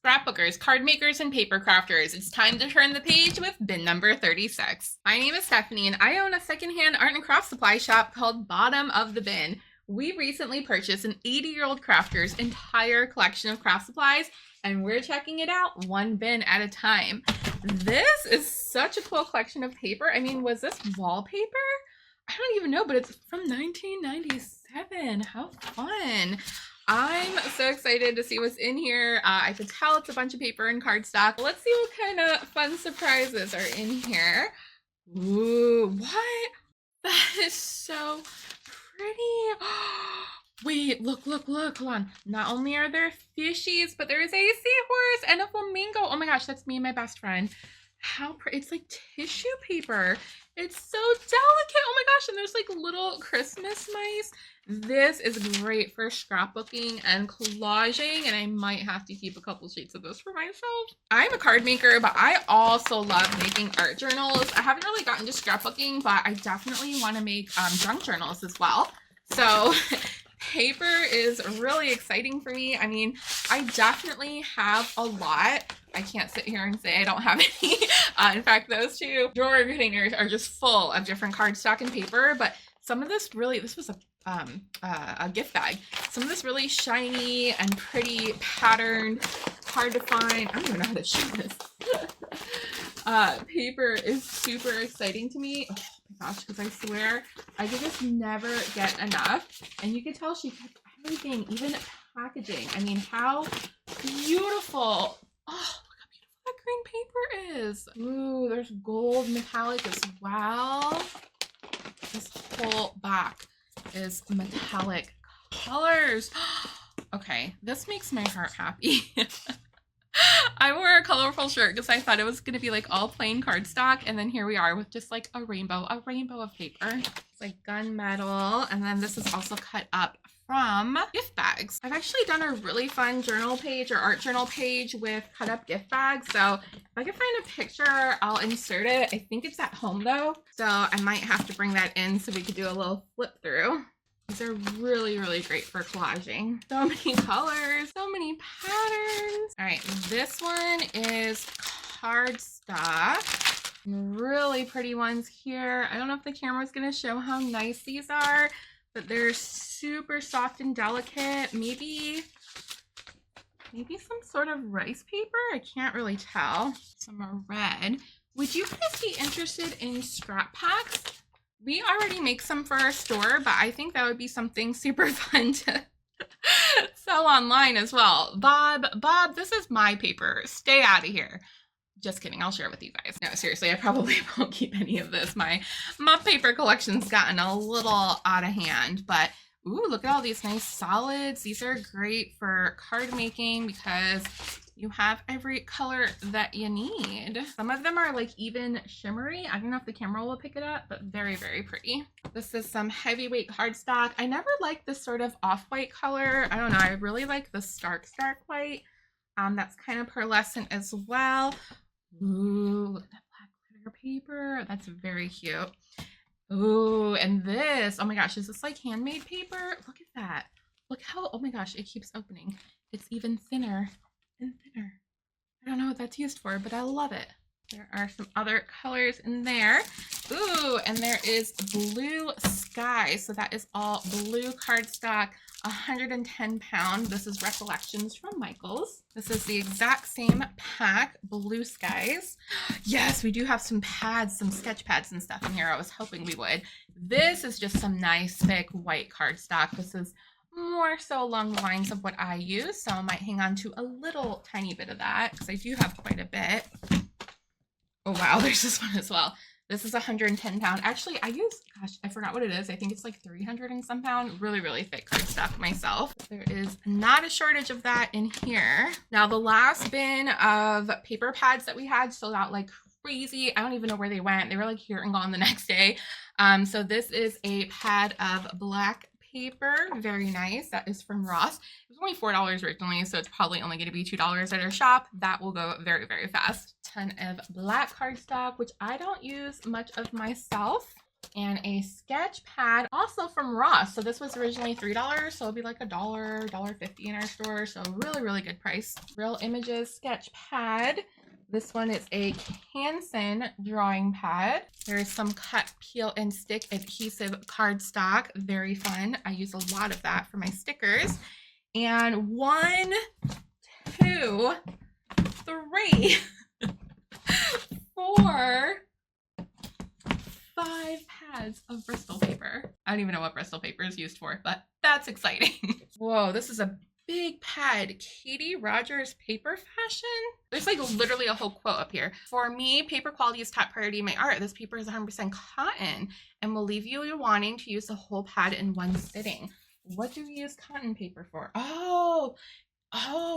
Scrapbookers, card makers, and paper crafters. It's time to turn the page with bin number 36. My name is Stephanie, and I own a secondhand art and craft supply shop called Bottom of the Bin. We recently purchased an 80-year-old crafter's entire collection of craft supplies, and we're checking it out one bin at a time. This is such a cool collection of paper. I mean, was this wallpaper? I don't even know, but it's from 1997. How fun. I'm so excited to see what's in here. I could tell it's a bunch of paper and cardstock. Let's see what kind of fun surprises are in here. Ooh, what? That is so pretty. Wait, look. Hold on. Not only are there fishies, but there's a seahorse and a flamingo. Oh my gosh, that's me and my best friend. How pretty. It's like tissue paper. It's so delicate. Oh my gosh, and there's like little Christmas mice. This is great for scrapbooking and collaging, and I might have to keep a couple sheets of this for myself. I'm a card maker, but I also love making art journals. I haven't really gotten to scrapbooking, but I definitely want to make junk journals as well. So paper is really exciting for me. I mean, I definitely have a lot. I can't sit here and say I don't have any. In fact, those two drawer containers are just full of different cardstock and paper, but some of this really, this was a gift bag. Some of this really shiny and pretty patterned, hard to find. I don't even know how to show this. Paper is super exciting to me. Oh my gosh, because I swear I could just never get enough. And you can tell she kept everything, even packaging. I mean, how beautiful. Oh, look how beautiful that green paper is. Ooh, there's gold metallic as well. This whole back is metallic colors. Okay, this makes my heart happy. I wore a colorful shirt because I thought it was going to be like all plain cardstock, and then here we are with just like a rainbow of paper. It's like gunmetal, and then this is also cut up from gift bags. I've actually done a really fun journal page or art journal page with cut up gift bags. So if I can find a picture, I'll insert it. I think it's at home though, so I might have to bring that in so we could do a little flip through. These are really, really great for collaging. So many colors, so many patterns. All right, this one is cardstock. Really pretty ones here. I don't know if the camera's gonna show how nice these are, but they're super soft and delicate. Maybe some sort of rice paper. I can't really tell. Some are red. Would you guys be interested in scrap packs? We already make some for our store, but I think that would be something super fun to sell online as well. Bob, this is my paper. Stay out of here. Just kidding. I'll share it with you guys. No, seriously, I probably won't keep any of this. My paper collection's gotten a little out of hand, but ooh, look at all these nice solids. These are great for card making because you have every color that you need. Some of them are like even shimmery. I don't know if the camera will pick it up, but very, very pretty. This is some heavyweight cardstock. I never liked this sort of off-white color. I don't know. I really like the stark white. That's kind of pearlescent as well. Ooh, look at that black glitter paper. That's very cute. Ooh, and this, oh my gosh, is this like handmade paper? Look at that. Look how, oh my gosh, it keeps opening. It's even thinner and thinner. I don't know what that's used for, but I love it. There are some other colors in there. Ooh, and there is blue sky. So that is all blue cardstock, 110 pound. This is Recollections from Michaels. This is the exact same pack, blue skies. Yes, we do have some pads, some sketch pads and stuff in here. I was hoping we would. This is just some nice thick white cardstock. This is more so along the lines of what I use. So I might hang on to a little tiny bit of that because I do have quite a bit. Oh wow, there's this one as well. This is 110 pound. Actually, I use, gosh, I forgot what it is. I think it's like 300 and some pound. Really, really thick cardstock myself. There is not a shortage of that in here. Now, the last bin of paper pads that we had sold out like crazy. I don't even know where they went. They were like here and gone the next day. So this is a pad of black paper. Very nice. That is from Ross. It was only $4 originally, so it's probably only going to be $2 at our shop. That will go very, very fast. Ton of black cardstock, which I don't use much of myself. and a sketch pad, also from Ross. So this was originally $3, so it'll be like $1.50 in our store. So really, really good price. Real Images sketch pad. This one is a Canson drawing pad. There's some cut, peel, and stick adhesive cardstock. Very fun. I use a lot of that for my stickers. And 1, 2, 3, 4, 5 pads of Bristol paper. I don't even know what Bristol paper is used for, but that's exciting. Whoa, this is a big pad. Katie Rogers Paper Fashion. There's like literally a whole quote up here. For me, paper quality is top priority in my art. This paper is 100% cotton and will leave you wanting to use the whole pad in one sitting. What do we use cotton paper for? Oh,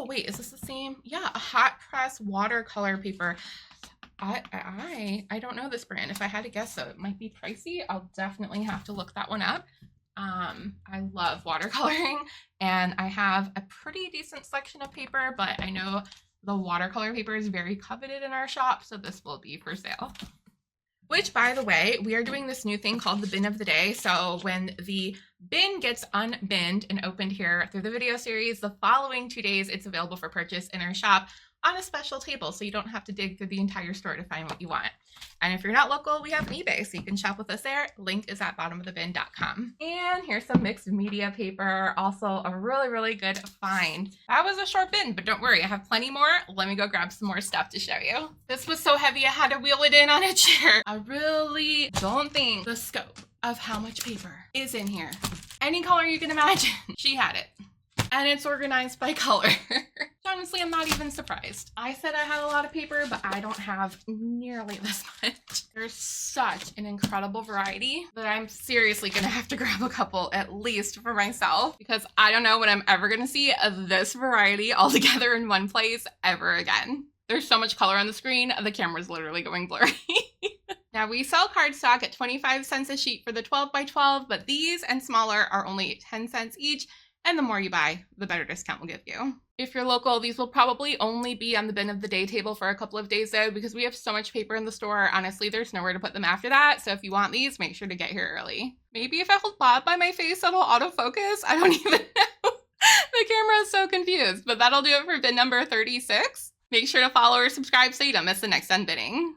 wait, is this the same? Yeah, a hot press watercolor paper. I don't know this brand. If I had to guess, so it might be pricey. I'll definitely have to look that one up. I love watercoloring, and I have a pretty decent selection of paper, but I know the watercolor paper is very coveted in our shop, so this will be for sale. Which, by the way, we are doing this new thing called the bin of the day. So when the bin gets unbinned and opened here through the video series, the following 2 days, it's available for purchase in our shop on a special table, so you don't have to dig through the entire store to find what you want. And if you're not local, we have an eBay, so you can shop with us there. Link is at bottomofthebin.com. And here's some mixed media paper, also a really, really good find. That was a short bin, but don't worry, I have plenty more. Let me go grab some more stuff to show you. This was so heavy, I had to wheel it in on a chair. I really don't think the scope of how much paper is in here. Any color you can imagine, she had it. And it's organized by color. Honestly, I'm not even surprised. I said I had a lot of paper, but I don't have nearly this much. There's such an incredible variety that I'm seriously gonna have to grab a couple at least for myself, because I don't know when I'm ever gonna see this variety all together in one place ever again. There's so much color on the screen, the camera's literally going blurry. Now we sell cardstock at 25 cents a sheet for the 12 by 12, but these and smaller are only 10 cents each. And the more you buy, the better discount we'll give you. If you're local, these will probably only be on the bin of the day table for a couple of days though, because we have so much paper in the store. Honestly, there's nowhere to put them after that. So if you want these, make sure to get here early. Maybe if I hold Bob by my face, it'll autofocus. I don't even know. The camera is so confused, but that'll do it for bin number 36. Make sure to follow or subscribe so you don't miss the next unbinning.